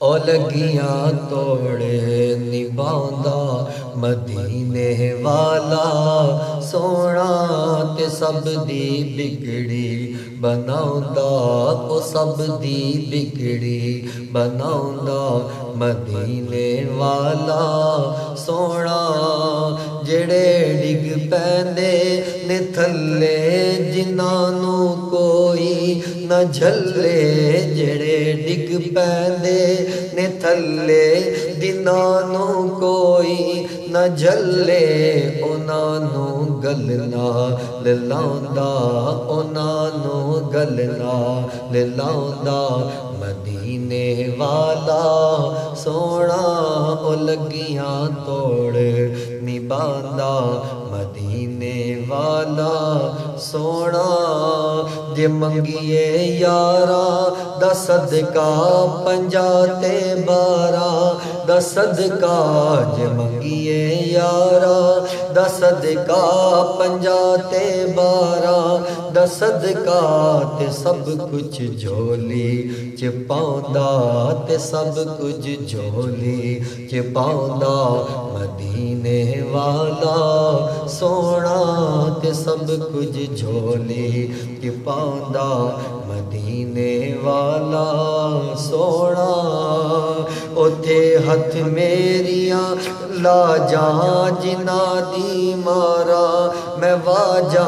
ओ लगियां तोड़े निभांदा मदीने वाला सोना ते सब दी बिगड़ी बनाउंदा ओ सब दी बिगड़ी बनाउंदा मदीने वाला सोना जेड़े डिग पैंदे ने थल्ले जिन्हां नू कोई न झल्ले जेड़े डिग पैंदे ने थल्ले जिन्हां नू कोई न झल्ले उन्हां नू गलना लाउंदा उन्हां नू गलना लाउंदा मदीने वाला सोना ओ लगियां तोड़ निभांदा मदीने वाला सोना जे मंगिए यारा दा सदका 50 ते 12 दा सदका जे मंगिए यारा दा सदका 50 ते 12 दा सदका ते सब कुछ झोली च पाउंदा ते सब कुछ झोली च पाउंदा मदीने वाला सोना ते सब कुछ झोली च पाउंदा मदीने वाला सोना उथे हथ मेरिया ला जा जिना दी मारा मैं वाजा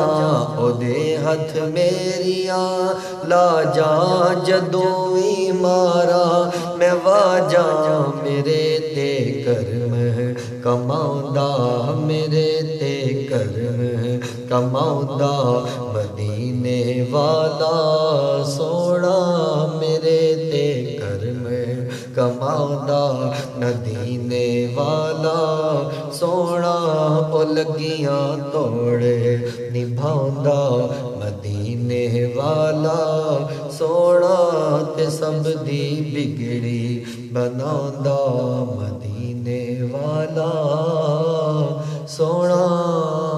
ओदे हथ मेरिया ला जा जदों भी मारा मैं वाजा मेरे ते करम कमाउंदा मेरे ते करम कमाउंदा मदीने वाला सोना मेरे ते करम कमाउंदा मदीने वाला सोना ओ लगियां तोड़े निभाउंदा मदीने वाला सोना ते सब दी बिगड़ी बनाउंदा मदीने वाला सोना।